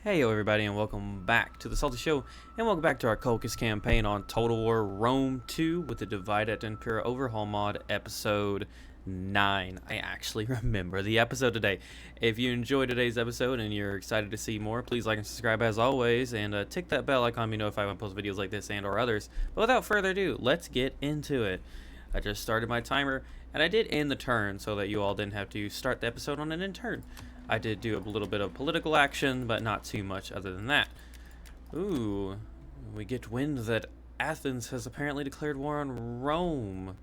Hey everybody, and welcome back to the SaltyyShow, and welcome back to our Kolhkis campaign on Total War Rome 2 with the Divide at Impera Overhaul mod, episode 9. I actually remember the episode today. If you enjoyed today's episode and you're excited to see more, please like and subscribe as always, and tick that bell icon to be notified when I post videos like this and or others. But without further ado, let's get into it. I just started my timer, and I did end the turn so that you all didn't have to start the episode on an end turn. I did do a little bit of political action, but not too much other than that. Ooh, we get wind that Athens has apparently declared war on Rome.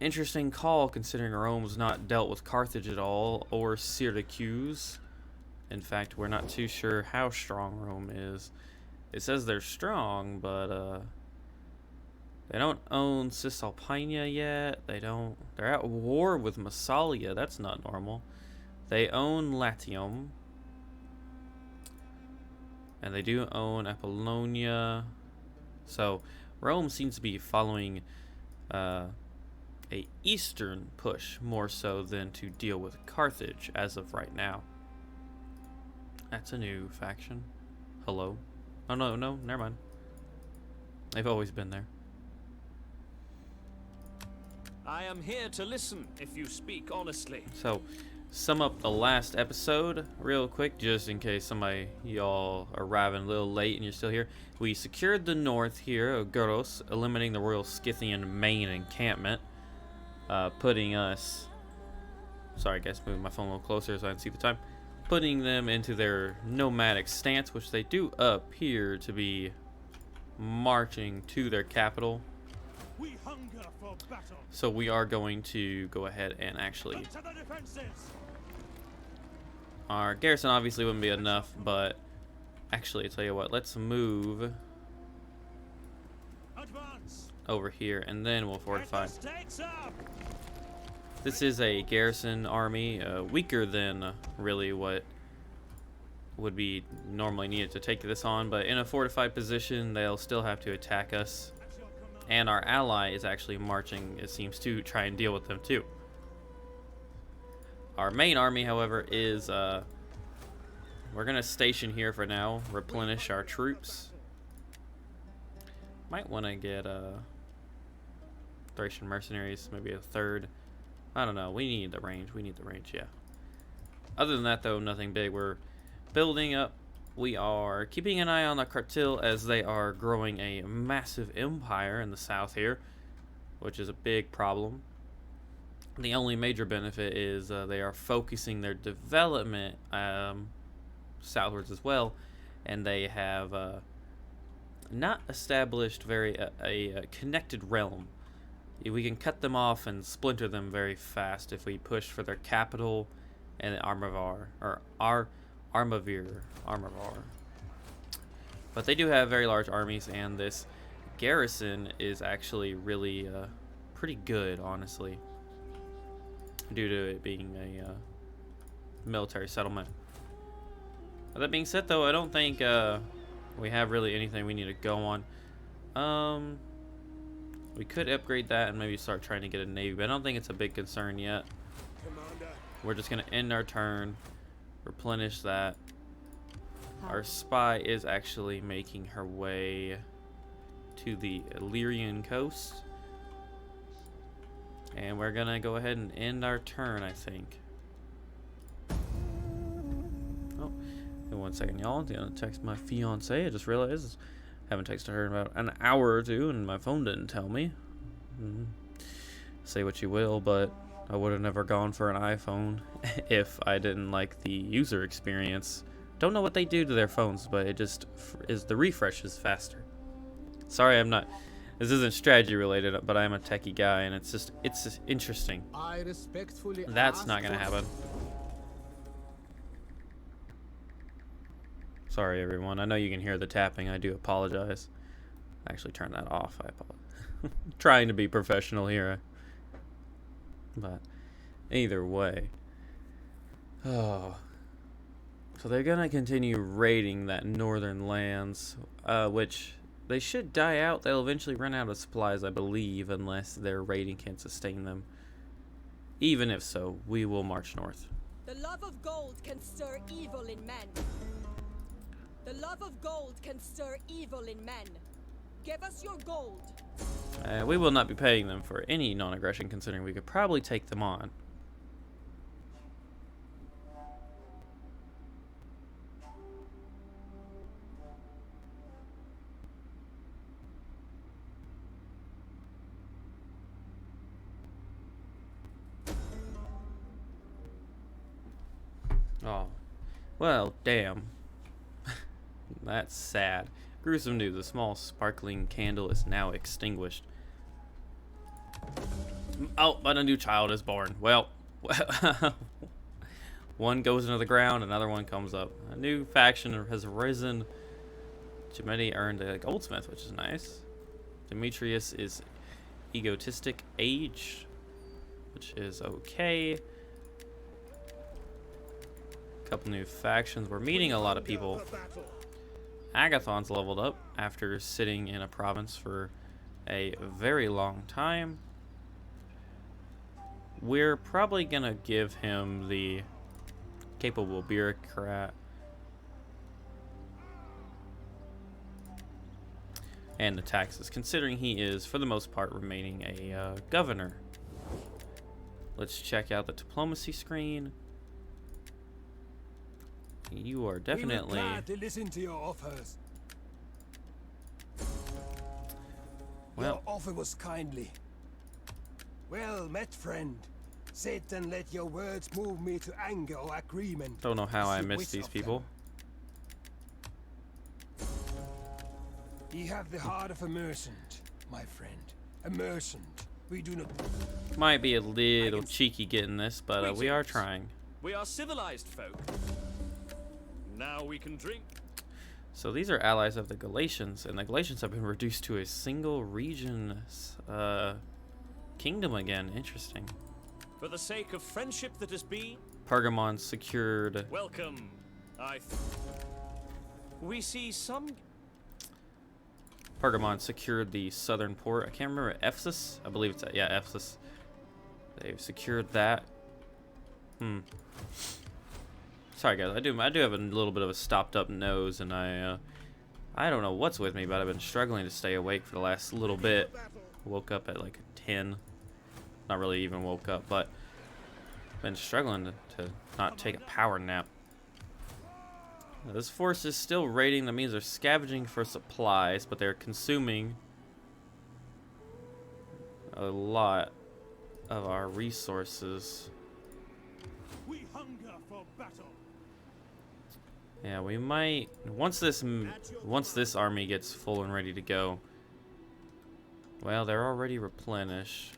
Interesting call, considering Rome's not dealt with Carthage at all, or Syracuse. In fact, we're not too sure how strong Rome is. It says they're strong, but they don't own Cisalpina yet. They're at war with Massalia. That's not normal. They own Latium, and they do own Apollonia. So Rome seems to be following a eastern push more so than to deal with Carthage as of right now. That's a new faction. Hello? Oh no, never mind. They've always been there. I am here to listen if you speak honestly. So, sum up the last episode real quick, just in case somebody y'all are arriving a little late and you're still here. We secured the north here of Goros, eliminating the Royal Scythian main encampment, putting us, sorry guys, moving my phone a little closer so I can see the time, putting them into their nomadic stance, which they do appear to be marching to their capital. We hunger for battle. So we are going to go ahead and actually, our garrison obviously wouldn't be enough, but actually, I tell you what, let's move over here and then we'll fortify. This is a garrison army, weaker than really what would be normally needed to take this on, but in a fortified position, they'll still have to attack us. And our ally is actually marching, it seems, to try and deal with them too. Our main army, however, is we're gonna station here for now, replenish our troops. Might want to get Thracian mercenaries, maybe a third. I don't know. We need the range. Yeah. Other than that, though, nothing big. We're building up. We are keeping an eye on the cartel as they are growing a massive empire in the south here, which is a big problem. The only major benefit is they are focusing their development southwards as well, and they have not established a connected realm. We can cut them off and splinter them very fast if we push for their capital and Armavar, or Armavar. But they do have very large armies, and this garrison is actually really pretty good, honestly, due to it being a military settlement. That being said, though, I don't think we have really anything we need to go on. We could upgrade that and maybe start trying to get a navy, but I don't think it's a big concern yet. Commander. We're just going to end our turn, replenish that. Our spy is actually making her way to the Illyrian coast. And we're going to go ahead and end our turn, I think. Oh, in 1 second, y'all. I'm going to text my fiance. I just realized I haven't texted her in about an hour or two, and my phone didn't tell me. Say what you will, but I would have never gone for an iPhone if I didn't like the user experience. Don't know what they do to their phones, but it just is, the refresh is faster. Sorry, this isn't strategy related, but I'm a techie guy, and it's just interesting. I respectfully That's not gonna happen. Sorry, everyone. I know you can hear the tapping. I do apologize. I actually turned that off. I apologize. Trying to be professional here. But either way. Oh. So they're going to continue raiding that northern lands, which they should die out. They'll eventually run out of supplies, I believe, unless their raiding can sustain them. Even if so, we will march north. The love of gold can stir evil in men. The love of gold can stir evil in men. Give us your gold. We will not be paying them for any non-aggression, considering we could probably take them on. Oh, well, damn. That's sad. Gruesome news. A small sparkling candle is now extinguished. Oh, but a new child is born. Well, one goes into the ground, another one comes up. A new faction has arisen. Jimeny earned a goldsmith, which is nice. Demetrius is egotistic age, which is okay. Couple new factions. We're meeting a lot of people. Agathon's leveled up after sitting in a province for a very long time. We're probably gonna give him the capable bureaucrat and the taxes, considering he is for the most part remaining a governor. Let's check out the diplomacy screen. You are definitely. We were glad to listen to your offers. Well, your offer was kindly. Well met, friend. Sit and let your words move me to anger or agreement. don't know how I See missed which these of people. them. You have the heart of a merchant, my friend. A merchant. We do not. Might be a little cheeky getting this, but we are trying. We are civilized folk. Now we can drink. So these are allies of the Galatians, and the Galatians have been reduced to a single region kingdom again. Interesting. For the sake of friendship that has been, Pergamon secured. welcome. We see some. Pergamon secured the southern port. I can't remember, Ephesus. I believe it's Ephesus. They've secured that. Sorry guys, I do have a little bit of a stopped up nose, and I don't know what's with me, but I've been struggling to stay awake for the last little bit. Woke up at like 10. Not really even woke up, but been struggling to not take a power nap. Now, this force is still raiding. That means they're scavenging for supplies, but they're consuming a lot of our resources. We hunger for battle. Yeah, we might once this army gets full and ready to go. Well, they're already replenished.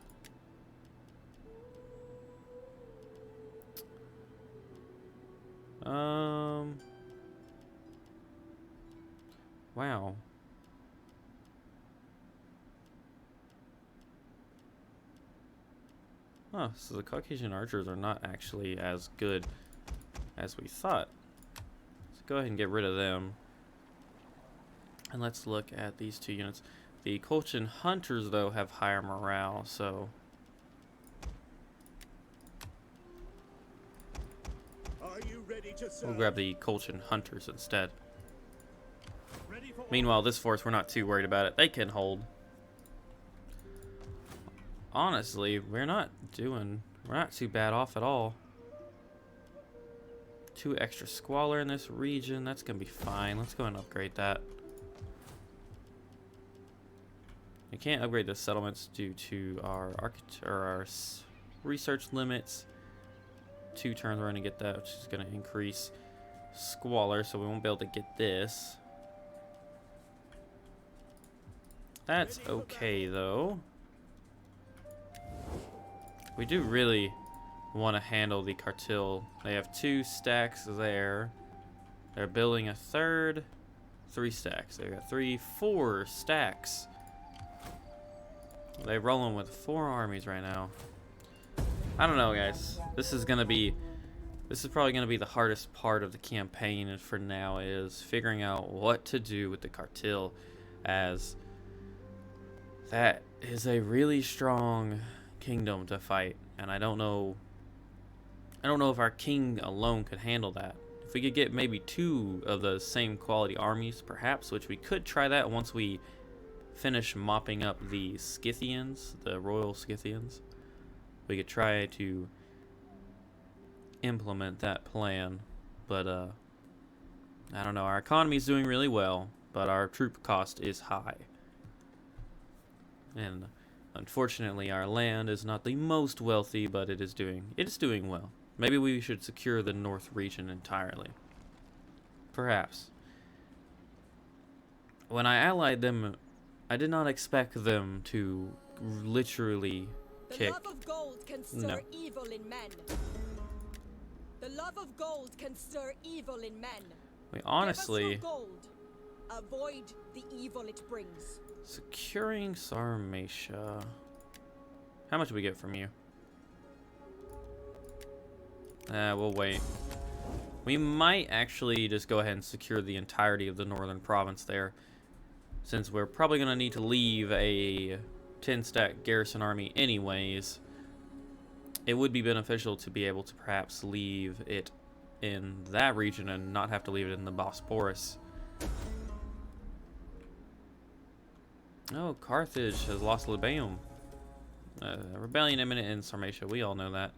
Wow. Huh, so the Caucasian archers are not actually as good as we thought. Let's go ahead and get rid of them. And let's look at these two units. The Kolhkis hunters, though, have higher morale, so... Are you ready to serve? we'll grab the Kolhkis hunters instead. Ready for Meanwhile, this force, we're not too worried about it. They can hold. Honestly, we're not too bad off at all. 2 extra squalor in this region. That's gonna be fine. Let's go and upgrade that. We can't upgrade the settlements due to our research limits. 2 turns we're gonna get that, which is gonna increase squalor, so we won't be able to get this. That's okay though. We do really want to handle the cartel. They have 2 stacks there. They're building a third. 3 stacks. They got 4 stacks. They're rolling with 4 armies right now. I don't know, guys. This is probably gonna be the hardest part of the campaign, and for now is figuring out what to do with the cartel, as that is a really strong kingdom to fight, and I don't know if our king alone could handle that. If we could get maybe 2 of the same quality armies, perhaps, which we could try that once we finish mopping up the Scythians, the royal Scythians. We could try to implement that plan, but I don't know. Our economy is doing really well, but our troop cost is high, and unfortunately, our land is not the most wealthy, but it is doing well. Maybe we should secure the north region entirely. Perhaps. When I allied them, I did not expect them to literally kick. The love of gold can stir evil in men. The love of gold can stir evil in men. We honestly... Give us your gold. Avoid the evil it brings. Securing Sarmatia. How much do we get from you? We'll wait. We might actually just go ahead and secure the entirety of the northern province there, since we're probably going to need to leave a 10-stack garrison army anyways. It would be beneficial to be able to perhaps leave it in that region and not have to leave it in the Bosporus. Oh, Carthage has lost Libaeum. Rebellion imminent in Sarmatia, we all know that.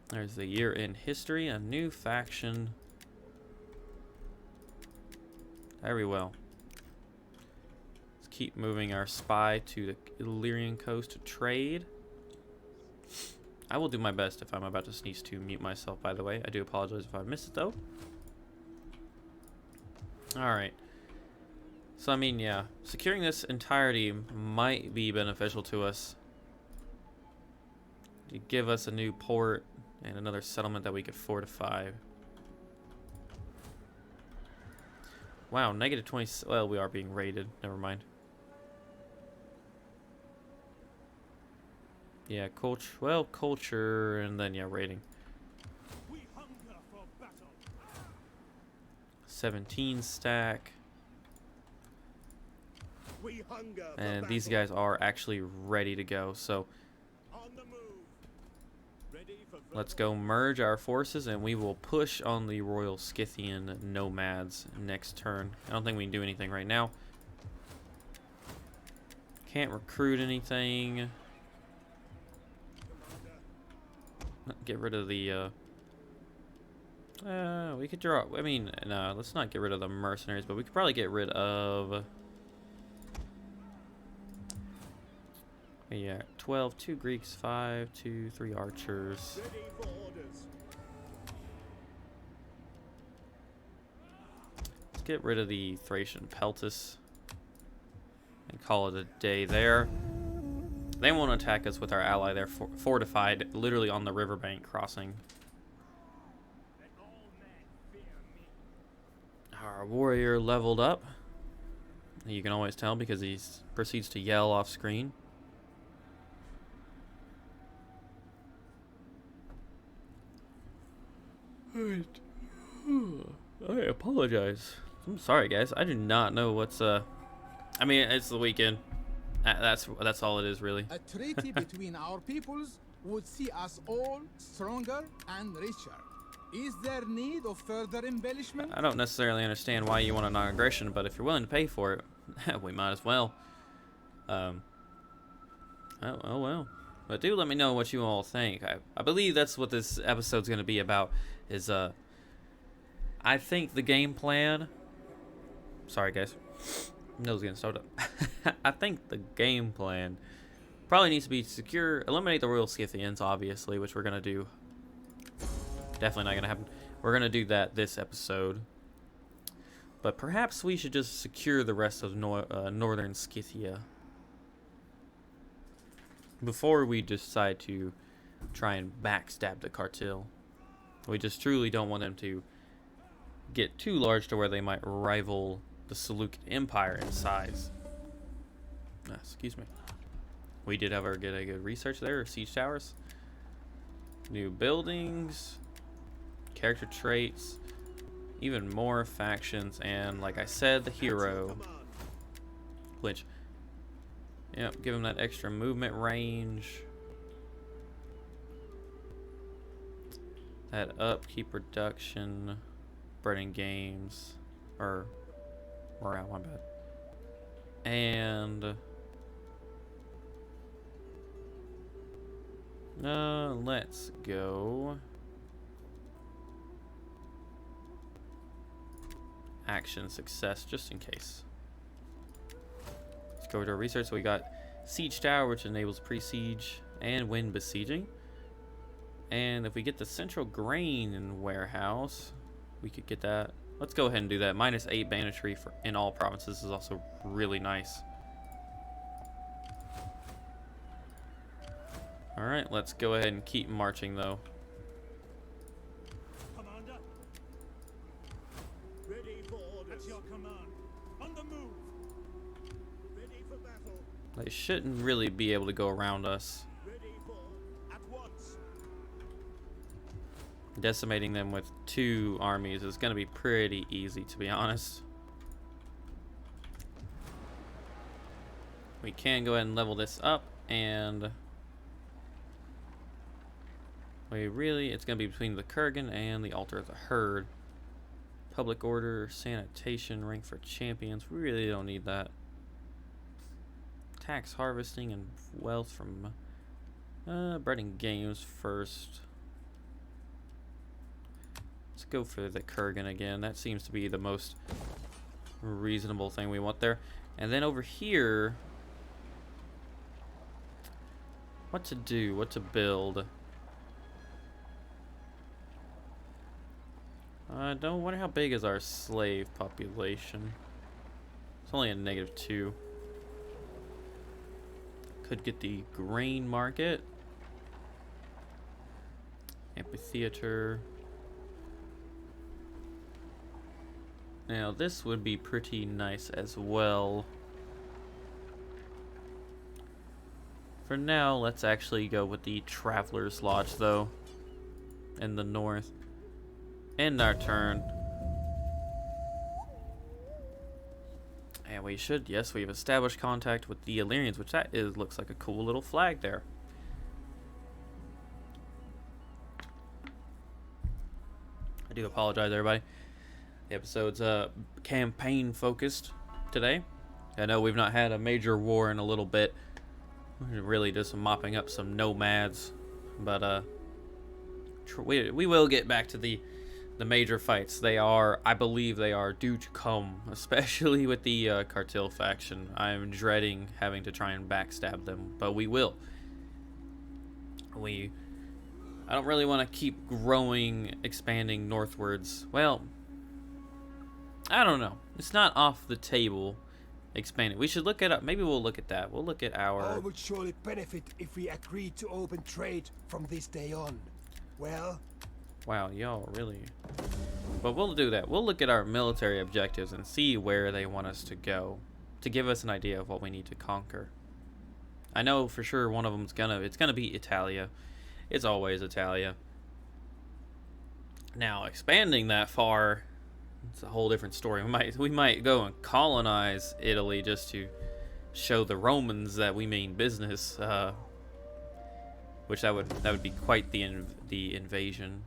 There's the year in history, a new faction. Very well. Let's keep moving our spy to the Illyrian coast to trade. I will do my best if I'm about to sneeze to mute myself, by the way. I do apologize if I missed it, though. Alright. So, I mean, yeah. Securing this entirety might be beneficial to us. To give us a new port and another settlement that we could fortify. Wow, negative 20... Well, we are being raided. Never mind. Yeah, culture... Well, culture and then, yeah, raiding. 17 stack. And these guys are actually ready to go, so... Let's go merge our forces, and we will push on the Royal Scythian nomads next turn. I don't think we can do anything right now. Can't recruit anything. Get rid of the... we could draw... I mean, no, let's not get rid of the mercenaries, but we could probably get rid of... Yeah, 12, 2 Greeks, 5, 2, 3 archers. Let's get rid of the Thracian Peltis and call it a day there. They won't attack us with our ally. They're fortified, literally on the riverbank crossing. Our warrior leveled up. You can always tell because he proceeds to yell off screen. I apologize. I'm sorry, guys. I do not know what's I mean, it's the weekend. That's all it is, really. A treaty between our peoples would see us all stronger and richer. Is there need of further embellishment? I don't necessarily understand why you want a non-aggression, but if you're willing to pay for it, we might as well. Oh well. But do let me know what you all think. I believe that's what this episode's going to be about. Is I think the game plan... Sorry, guys. Nose getting stowed up. I think the game plan probably needs to be secure... Eliminate the Royal Scythians, obviously, which we're going to do. Definitely not going to happen. We're going to do that this episode. But perhaps we should just secure the rest of northern Scythia before we decide to try and backstab the cartel. We just truly don't want them to get too large to where they might rival the Seleucid Empire in size. Excuse me. We did have get a good research there. Siege towers. New buildings. Character traits. Even more factions. And like I said, the hero. Which... Yep, give him that extra movement range. That upkeep reduction. Breading Games. Or morale, my bad. And let's go action success just in case. Let's go to our research. So we got Siege Tower, which enables pre-siege and wind besieging. And if we get the central grain warehouse, we could get that. Let's go ahead and do that. -8 banditry for in all provinces is also really nice. Alright, let's go ahead and keep marching though. Commander. Ready for orders. At your command. On the move. Ready for battle. They shouldn't really be able to go around us. Ready for at once. Decimating them with 2 armies is going to be pretty easy, to be honest. We can go ahead and level this up, and it's going to be between the Kurgan and the Altar of the Herd. Public order, sanitation, rank for champions. We really don't need that. Tax harvesting and wealth from Breading Games first. Let's go for the Kurgan again. That seems to be the most reasonable thing we want there. And then over here, what to do, what to build. I don't wonder how big is our slave population. It's only a -2. Could get the grain market. Amphitheater. Now this would be pretty nice as well. For now, let's actually go with the Traveler's Lodge though, in the north. End our turn. And we should, yes, we've established contact with the Illyrians, which looks like a cool little flag there. I do apologize, everybody. The episode's campaign focused today. I know we've not had a major war in a little bit. We're really just mopping up some nomads, but we will get back to the major fights. They are, I believe, they are due to come, especially with the Cartel faction. I'm dreading having to try and backstab them, but we will. I don't really want to keep growing, expanding northwards. Well, I don't know. It's not off the table. Expanding. We should look at maybe we'll look at that. We'll look at All our. would surely benefit if we agreed to open trade from this day on. Well, Wow, y'all really. But we'll do that. We'll look at our military objectives and see where they want us to go, to give us an idea of what we need to conquer. I know for sure one of them's it's gonna be Italia. It's always Italia. Now expanding that far, it's a whole different story. We might go and colonize Italy just to show the Romans that we mean business. Which that would be quite the invasion.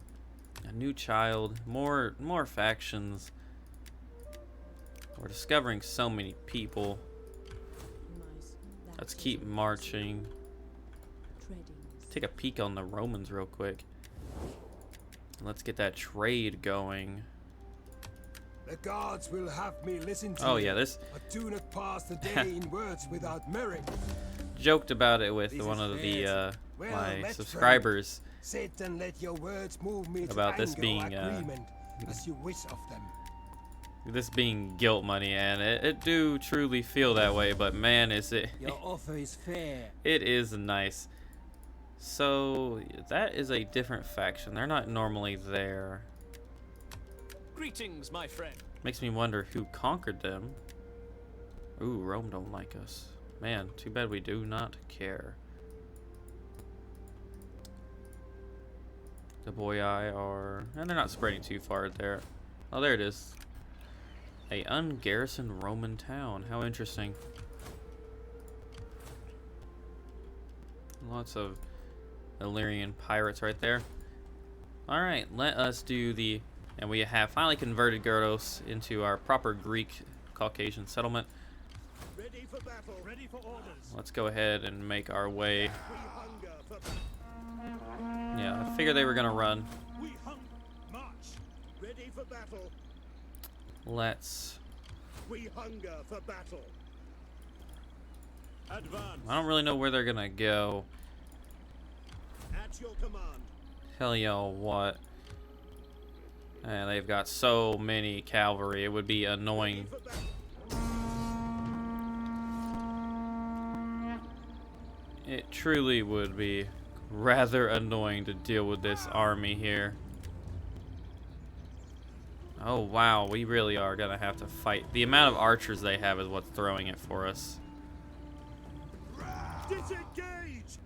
A new child, more factions. We're discovering so many people. Let's keep marching. Take a peek on the Romans real quick. Let's get that trade going. the gods will have me listen to Oh you, yeah, this but do not pass the day in words without merit. joked about it with This one is of the fair. Well my met, subscribers. Sit and let your words move me About to this anger being, or agreement, as you wish of them. This being guilt money, and it do truly feel that way, but man, is it Your offer is fair. it is nice. So that is a different faction. They're not normally there. Greetings, my friend. Makes me wonder who conquered them. Ooh, Rome don't like us. Man, too bad we do not care. The Boyai are... and they're not spreading too far there. Oh, there it is. A ungarrisoned Roman town. How interesting. Lots of Illyrian pirates right there. Alright, let us do the And we have finally converted Gyros into our proper Greek Caucasian settlement. Ready for battle. Ready for orders. Let's go ahead and make our way. We hunger for battle. Yeah, I figured they were gonna run. We hunger. March. Ready for battle. Let's... We hunger for battle. Advance. I don't really know where they're gonna go. At your command. Tell y'all what. And they've got so many cavalry, it would be annoying. For battle. It truly would be rather annoying to deal with this army here. Oh wow, we really are gonna have to fight. The amount of archers they have is what's throwing it for us. Disengage.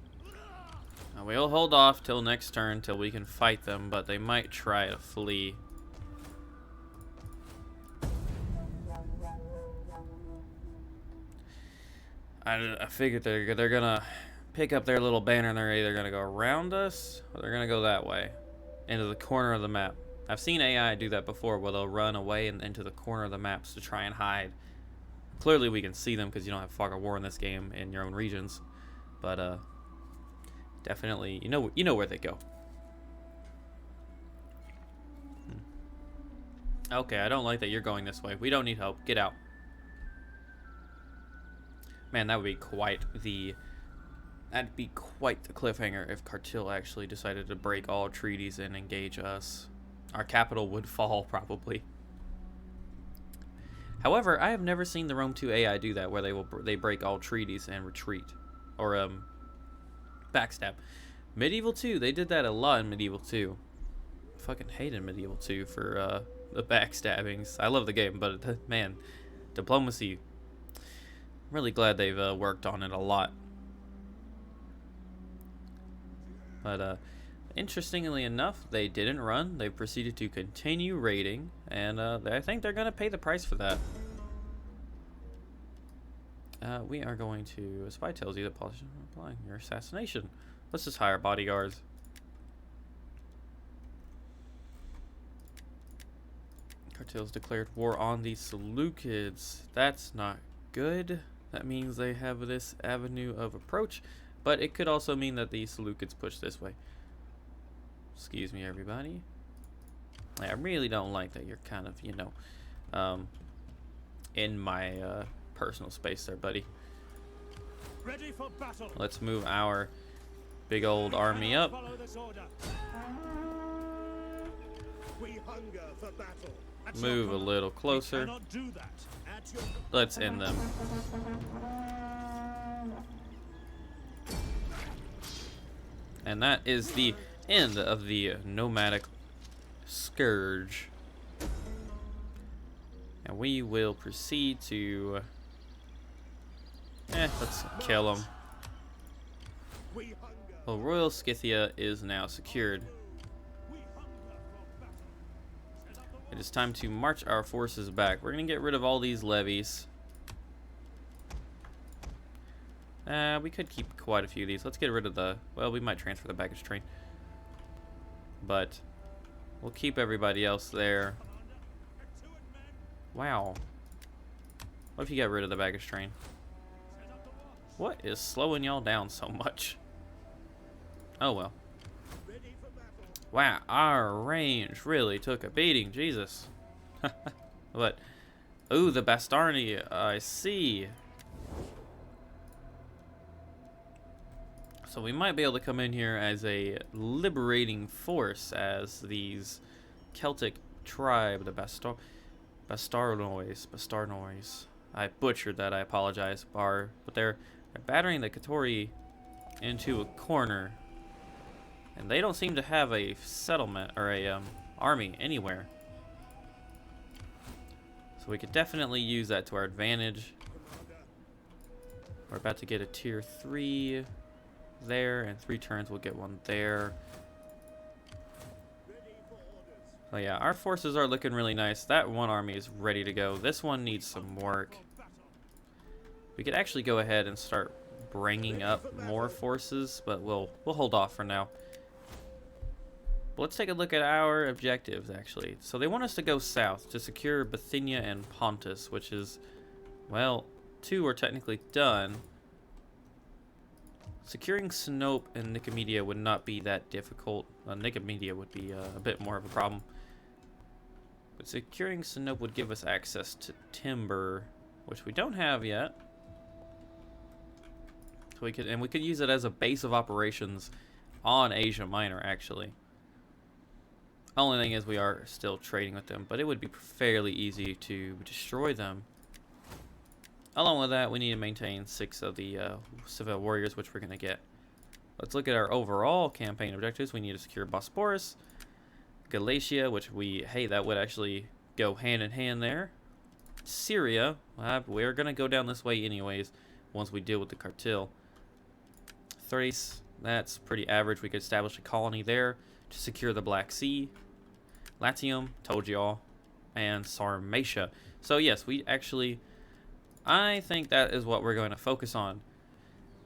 Now, we'll hold off till next turn till we can fight them, but they might try to flee. I figured they're gonna pick up their little banner and they're either gonna go around us or they're gonna go that way, into the corner of the map. I've seen AI do that before, where they'll run away and into the corner of the maps to try and hide. Clearly, we can see them because you don't have fog of war in this game in your own regions, but definitely you know where they go. Okay, I don't like that you're going this way. We don't need help. Get out. Man, that would be quite the... That'd be quite the cliffhanger if Kartil actually decided to break all treaties and engage us. Our capital would fall, probably. However, I have never seen the Rome 2 AI do that, where they break all treaties and retreat. Or, backstab. Medieval 2, they did that a lot in Medieval 2. Fucking hated Medieval 2 for, the backstabbings. I love the game, but, man, diplomacy... I'm really glad they've worked on it a lot. But interestingly enough, they didn't run. They proceeded to continue raiding, and I think they're going to pay the price for that. We are going to... A spy tells you that politicians are applying your assassination. Let's just hire bodyguards. Kartil's declared war on the Seleucids. That's not good. That means they have this avenue of approach, but it could also mean that the Seleucids push this way. Excuse me, everybody. I really don't like that you're kind of, you know, in my personal space there, buddy. Ready for battle. Let's move our big old army up. Follow this order. We hunger for battle. At your Move a command. little We closer. cannot do that. At your Let's end them. And that is the end of the nomadic scourge. And we will proceed to... let's kill him. we hunger. Well, Royal Scythia is now secured. We hunger for battle. Set up the wall. It is time to march our forces back. We're going to get rid of all these levies. We could keep quite a few of these. Let's get rid of the... Well, we might transfer the baggage train. But we'll keep everybody else there. Wow. What if you got rid of the baggage train? What is slowing y'all down so much? Oh, well. Ready for battle. Wow, our range really took a beating. Jesus. But, ooh, the Bastarni, I see. So we might be able to come in here as a liberating force, as these Celtic tribe, the Bastarnois. I butchered that, I apologize, but they're battering the Katori into a corner. And they don't seem to have a settlement or a army anywhere. So we could definitely use that to our advantage. We're about to get a tier 3 there, and 3 turns we'll get one there. Oh yeah, our forces are looking really nice. That one army is ready to go. This one needs some work. We could actually go ahead and start bringing up more forces, but we'll hold off for now. But let's take a look at our objectives, actually. So they want us to go south to secure Bithynia and Pontus, which is, well, 2 are technically done. Securing Sinope and Nicomedia would not be that difficult. Nicomedia would be a bit more of a problem. But securing Sinope would give us access to timber, which we don't have yet. So we could use it as a base of operations on Asia Minor, actually. Only thing is we are still trading with them, but it would be fairly easy to destroy them. Along with that, we need to maintain 6 of the civil warriors, which we're going to get. Let's look at our overall campaign objectives. We need to secure Bosporus, Galatia, which that would actually go hand in hand there. Syria, we're going to go down this way anyways once we deal with the cartel. Thrace, that's pretty average. We could establish a colony there to secure the Black Sea. Latium, told y'all, and Sarmatia. So yes, I think that is what we're going to focus on.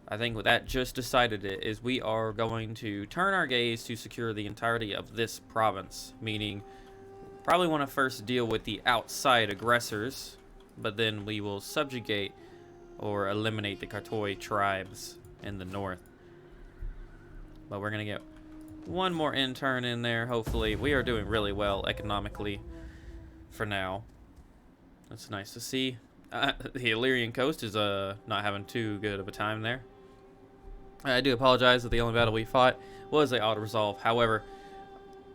I think what that just decided it is we are going to turn our gaze to secure the entirety of this province, meaning probably want to first deal with the outside aggressors, but then we will subjugate or eliminate the Kartoi tribes in the north. But we're going to get one more intern in there, hopefully. We are doing really well economically for now. That's nice to see. The Illyrian coast is not having too good of a time there. I do apologize that the only battle we fought was the auto-resolve. However,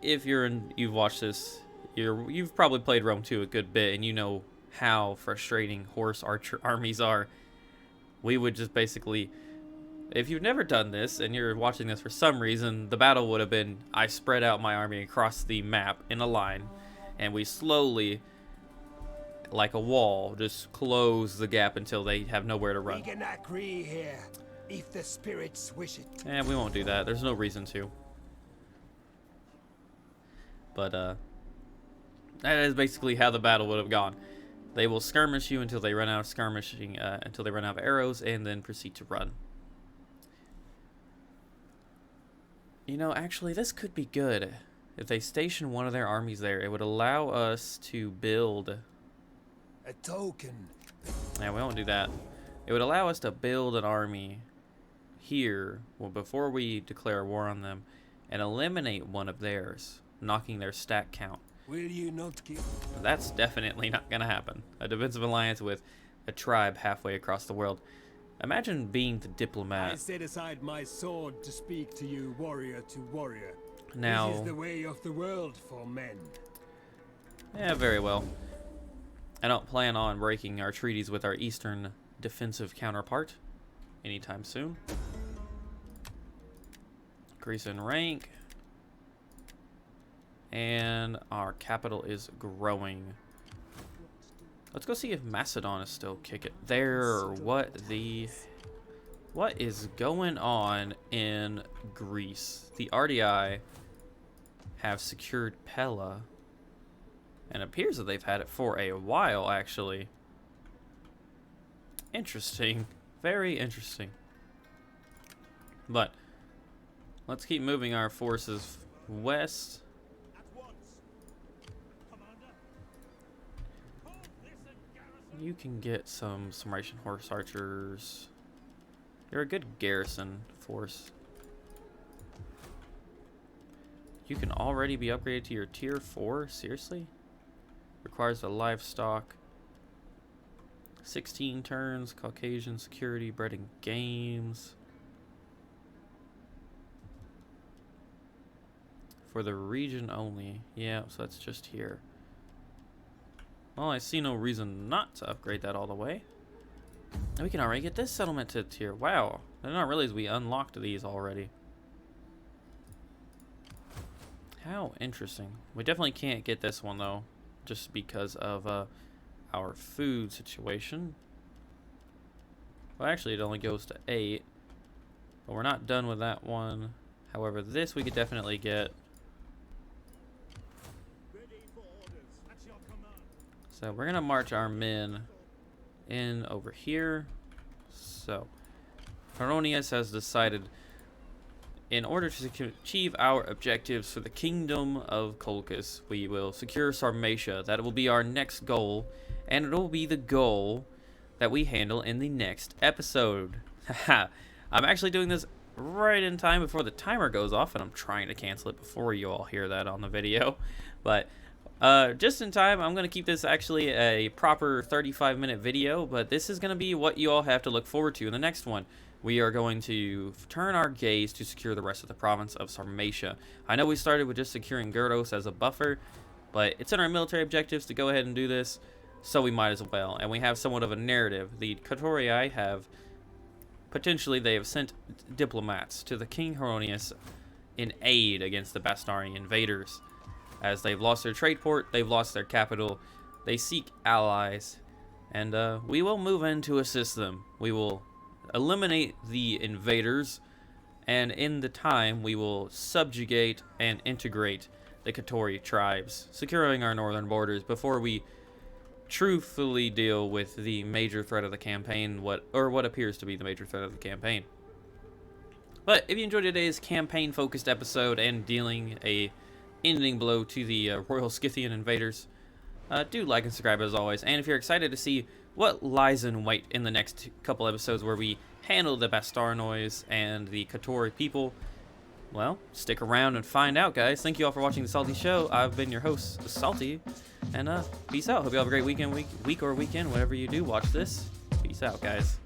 if you've watched this, you've probably played Rome 2 a good bit, and you know how frustrating horse archer armies are. We would just basically, if you've never done this and you're watching this for some reason, the battle would have been I spread out my army across the map in a line, and we slowly, like a wall, just close the gap until they have nowhere to run. We can agree here, if the spirits wish it. And we won't do that. There's no reason to. But that is basically how the battle would have gone. They will skirmish you until they run out of skirmishing, until they run out of arrows, and then proceed to run. You know, actually, this could be good. If they station one of their armies there, it would allow us to build a token. Yeah, we won't do that. It would allow us to build an army here, well, before we declare war on them, and eliminate one of theirs, knocking their stat count. Will you not give? That's definitely not going to happen. A defensive alliance with a tribe halfway across the world. Imagine being the diplomat. I set aside my sword to speak to you, warrior to warrior. Now, this is the way of the world for men. Yeah, very well. I don't plan on breaking our treaties with our eastern defensive counterpart anytime soon. Increase in rank. And our capital is growing. Let's go see if Macedon is still kicking. What is going on in Greece? The RDI have secured Pella. And it appears that they've had it for a while, actually. Interesting. Very interesting. But let's keep moving our forces west. You can get some Sarmatian horse archers. You're a good garrison force. You can already be upgraded to your tier 4? Seriously? Requires a livestock. 16 turns, Caucasian security, breeding games. For the region only. Yeah, so that's just here. Well, I see no reason not to upgrade that all the way. And we can already get this settlement to tier. Wow. I did not realize we unlocked these already. How interesting. We definitely can't get this one, though. Just because of our food situation. Well, actually, it only goes to 8. But we're not done with that one. However, this we could definitely get. So we're gonna march our men in over here. So Feronius has decided in order to achieve our objectives for the Kingdom of Kolhkis, we will secure Sarmatia. That will be our next goal, and it will be the goal that we handle in the next episode. I'm actually doing this right in time before the timer goes off, and I'm trying to cancel it before you all hear that on the video. But just in time. I'm going to keep this actually a proper 35-minute video, but this is going to be what you all have to look forward to in the next one. We are going to turn our gaze to secure the rest of the province of Sarmatia. I know we started with just securing Gyros as a buffer, but it's in our military objectives to go ahead and do this, so we might as well. And we have somewhat of a narrative. The Kotorii have they have sent diplomats to the King Heronius in aid against the Bastari invaders. As they've lost their trade port, they've lost their capital, they seek allies, and we will move in to assist them. We will eliminate the invaders, and in the time we will subjugate and integrate the Kotori tribes, securing our northern borders before we truthfully deal with the major threat of the campaign, what appears to be the major threat of the campaign. But if you enjoyed today's campaign-focused episode and dealing a ending blow to the Royal Scythian invaders, do like and subscribe as always. And if you're excited to see what lies in wait in the next couple episodes where we handle the Bastarnois and the Kotori people, well, stick around and find out, guys. Thank you all for watching the Salty Show. I've been your host, Salty, and peace out. Hope you all have a great weekend, week or weekend, whatever you do watch this. Peace out, guys.